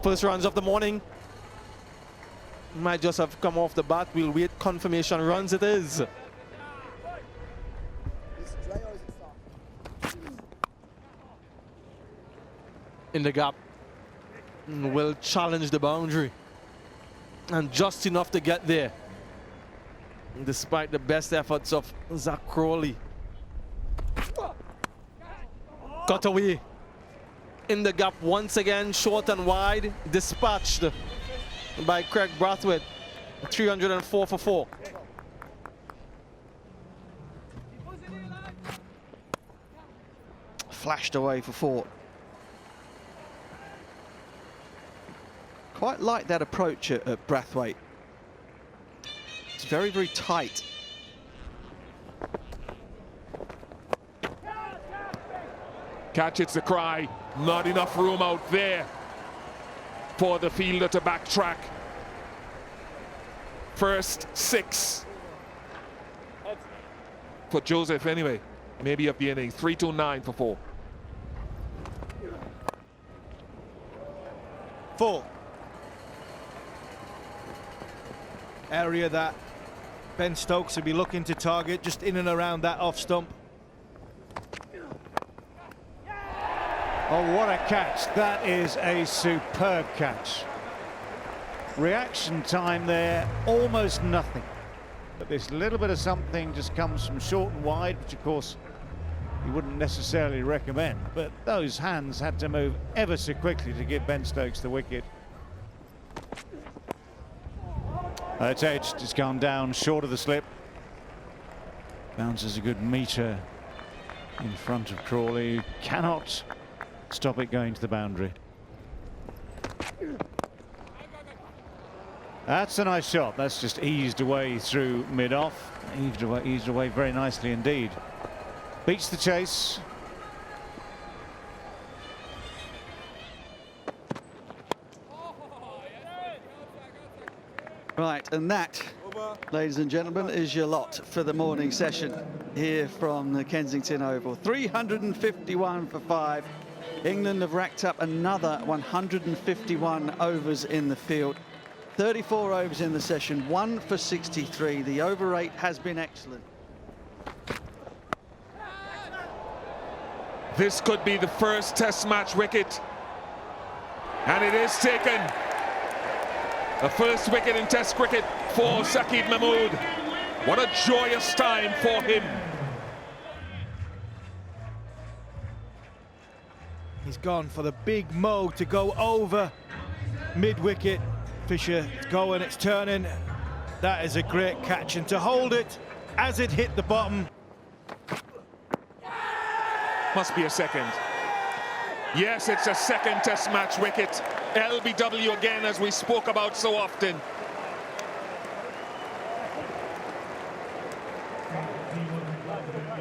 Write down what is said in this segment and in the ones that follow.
First runs of the morning. Might just have come off the bat. We'll wait. Confirmation runs it is. In the gap. Will challenge the boundary. And just enough to get there. Despite the best efforts of Zach Crowley. Got away. In the gap once again, short and wide. Dispatched by Craig Brathwaite. 304 for 4. Flashed away for 4. Quite like that approach at Brathwaite. It's very, very tight. Catch, it's the cry. Not enough room out there for the fielder to backtrack. First 6 for Joseph anyway. Maybe of the inning. 3-2-9 for 4. 4. Area that Ben Stokes will be looking to target, just in and around that off stump. Oh, what a catch. That is a superb catch. Reaction time there, almost nothing. But this little bit of something just comes from short and wide, which of course you wouldn't necessarily recommend. But those hands had to move ever so quickly to give Ben Stokes the wicket. It's edged, it's gone down short of the slip. Bounces a good metre in front of Crawley. Cannot stop it going to the boundary. That's a nice shot. That's just eased away through mid-off. Eased away very nicely indeed. Beats the chase. Right, and that, ladies and gentlemen, is your lot for the morning session here from the Kensington Oval. 351 for 5. England have racked up another 151 overs in the field. 34 overs in the session, 1 for 63. The over rate has been excellent. This could be the first Test match wicket. And it is taken. The first wicket in Test cricket for Shakib Mahmood. What a joyous time for him. He's gone for the big mo to go over mid-wicket. Fisher, it's going, it's turning. That is a great catch, and to hold it as it hit the bottom. Must be a second. Yes, it's a second Test match wicket. LBW again, as we spoke about so often.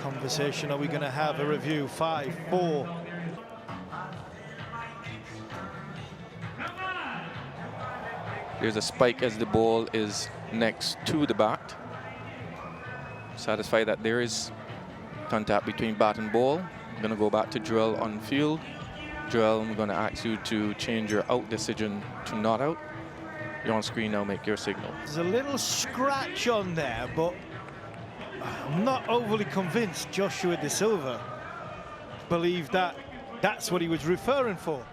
Conversation, are we going to have a review? 5, 4. There's a spike as the ball is next to the bat. Satisfied that there is contact between bat and ball. I'm going to go back to drill on field. Drill, I'm going to ask you to change your out decision to not out. You're on screen now, make your signal. There's a little scratch on there, but I'm not overly convinced Joshua De Silva believed that that's what he was referring for.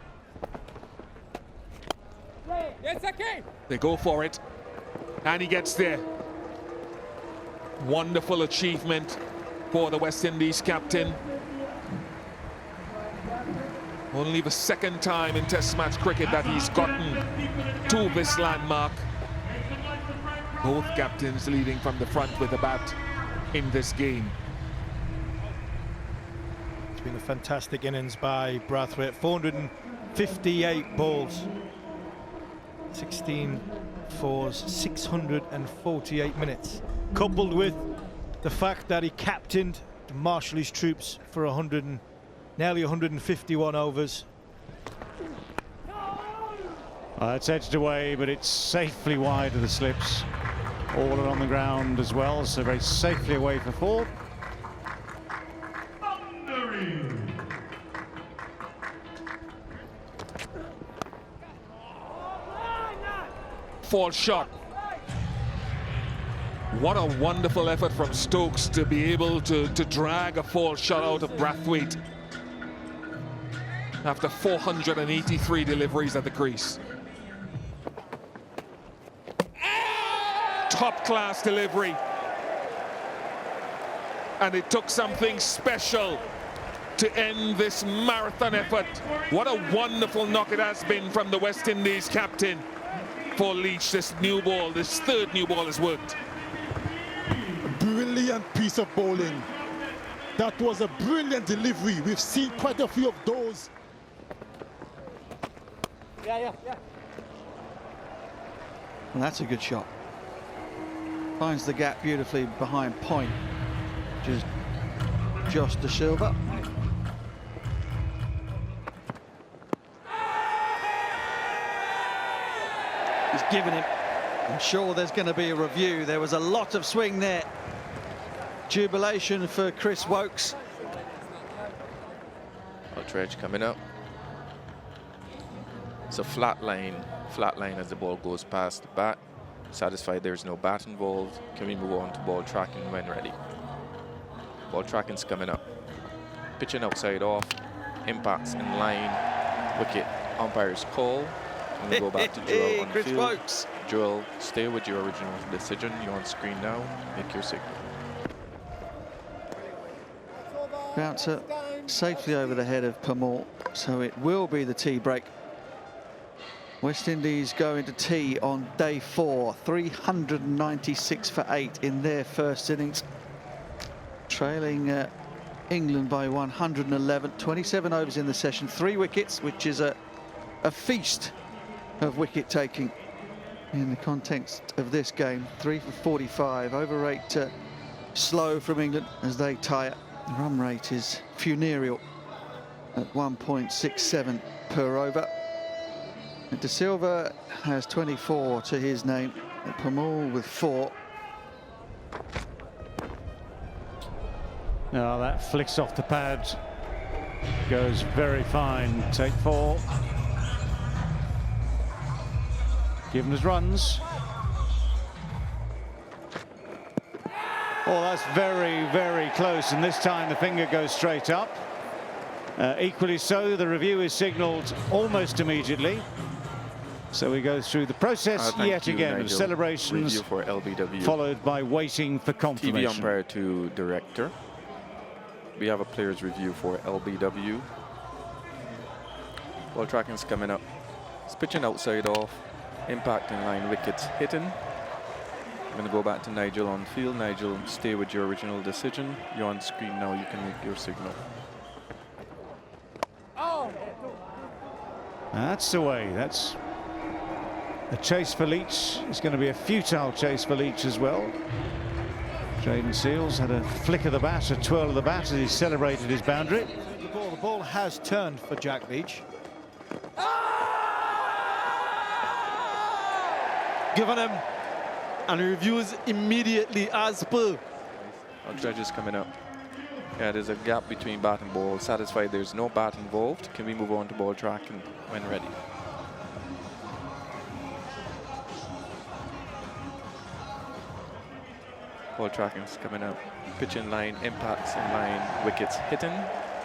They go for it, and he gets there. Wonderful achievement for the West Indies captain. Only the second time in Test match cricket that he's gotten to this landmark. Both captains leading from the front with the bat in this game. It's been a fantastic innings by Brathwaite. 458 balls. 16 fours, 648 minutes. Coupled with the fact that he captained to marshal his troops for nearly 151 overs. It's edged away, but it's safely wide of the slips. All are on the ground as well, so very safely away for 4. false shot. What a wonderful effort from Stokes to be able to drag a false shot out of Brathwaite after 483 deliveries at the crease. Top class delivery. And it took something special to end this marathon effort. What a wonderful knock it has been from the West Indies captain for Leach. This new ball, this third new ball has worked. Brilliant piece of bowling. That was a brilliant delivery. We've seen quite a few of those. Well, that's a good shot. Finds the gap beautifully behind point, which is Josh De Silva. He's given him. I'm sure there's going to be a review. There was a lot of swing there. Jubilation for Chris Wokes. Outrage coming up. It's a flat line as the ball goes past the bat. Satisfied there's no bat involved. Can we move on to ball tracking when ready? Ball tracking's coming up. Pitching outside off. Impacts in line. Wicket. Umpire's call. And we go back to Joel on Chris field. Wokes. Joel, stay with your original decision. You're on screen now. Make your signal. Bouncer safely over the head of Pamal, so it will be the tea break. West Indies go into tea on day 4, 396 for 8 in their first innings, trailing England by 111. 27 overs in the session, 3 wickets, which is a feast of wicket taking in the context of this game. 3 for 45, over rate slow from England as they tire. The run rate is funereal at 1.67 per over. And De Silva has 24 to his name, and Pamal with 4. Now that flicks off the pad, goes very fine. Take 4. Given his runs. Oh, that's very, very close, and this time the finger goes straight up. Equally so, the review is signalled almost immediately. So we go through the process yet again of celebrations, review for LBW. Followed by waiting for confirmation. TV umpire to director. We have a player's review for LBW. Ball tracking's coming up. It's pitching outside off. Impact in line, wickets hitting. I'm going to go back to Nigel on field. Nigel, stay with your original decision. You're on screen now. You can make your signal. That's the way. That's a chase for Leach. It's going to be a futile chase for Leach as well. Jaden Seals had a flick of the bat, a twirl of the bat as he celebrated his boundary. The ball has turned for Jack Leach. Given him, and reviews immediately as per. Outrage is coming up. Yeah, there's a gap between bat and ball. Satisfied there's no bat involved. Can we move on to ball tracking when ready? Ball tracking's coming up. Pitch in line, impacts in line, wickets hitting.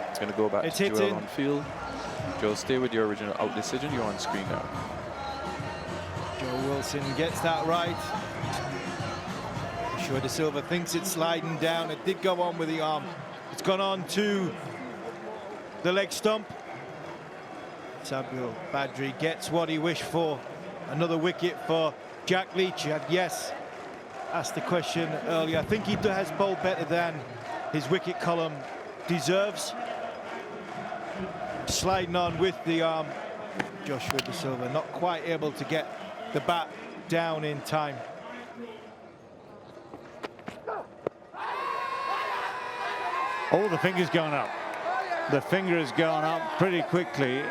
It's going to go back to Joel on field. Joel, stay with your original out decision. You're on screen now. Joe Wilson gets that right. Sure, De Silva thinks it's sliding down. It did go on with the arm. It's gone on to the leg stump. Samuel Badri gets what he wished for. Another wicket for Jack Leach. And yes, asked the question earlier. I think he has bowled better than his wicket column deserves. Sliding on with the arm. Joshua De Silva not quite able to get the bat down in time. Oh, the finger's gone up. The finger has gone up pretty quickly.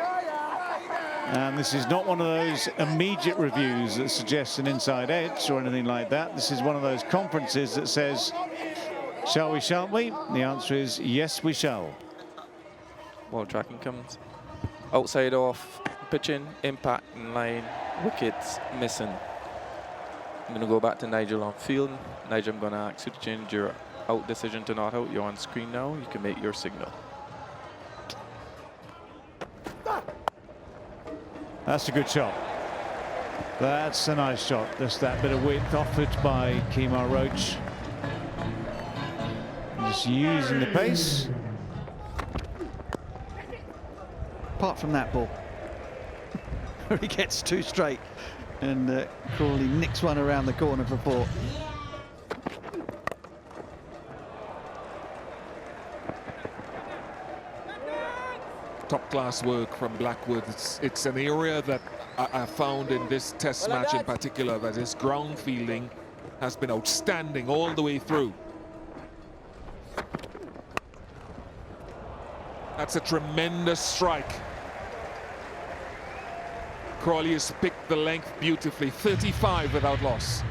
And this is not one of those immediate reviews that suggests an inside edge or anything like that. This is one of those conferences that says, shall we, shan't we? The answer is yes, we shall. Ball tracking comes. Outside off, pitching, impact in line, wickets missing. I'm going to go back to Nigel on field. Nigel, I'm going to ask you to change your out decision to not out. You're on screen now. You can make your signal. That's a good shot. That's a nice shot. Just that bit of width offered by Kemar Roach. Just using the pace. Apart from that ball, where he gets two straight, and Crawley nicks one around the corner for four. Top-class work from Blackwood. It's an area that I found in this test match in particular, that his ground fielding has been outstanding all the way through. That's a tremendous strike. Crawley has picked the length beautifully, 35 without loss.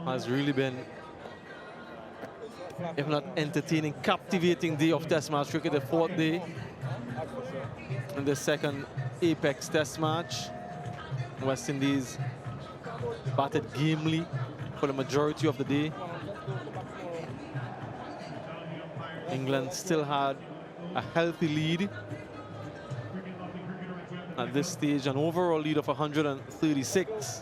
Has really been, if not entertaining, captivating day of test match cricket, the fourth day in the second Apex test match. West Indies batted gamely for the majority of the day. England still had a healthy lead at this stage, an overall lead of 136.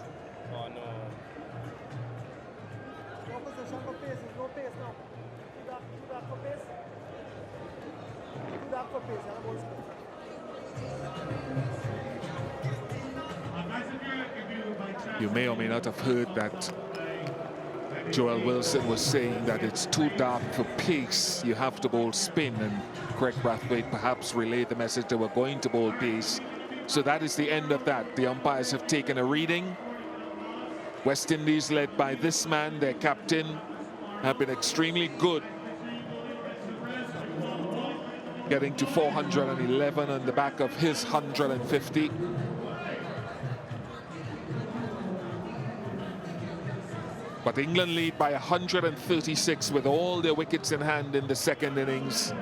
You may or may not have heard that Joel Wilson was saying that it's too dark for pace. You have to bowl spin, and Craig Brathwaite perhaps relayed the message they were going to bowl pace. So that is the end of that. The umpires have taken a reading. West Indies, led by this man, their captain, have been extremely good, getting to 411 on the back of his 150. But England lead by 136 with all their wickets in hand in the second innings.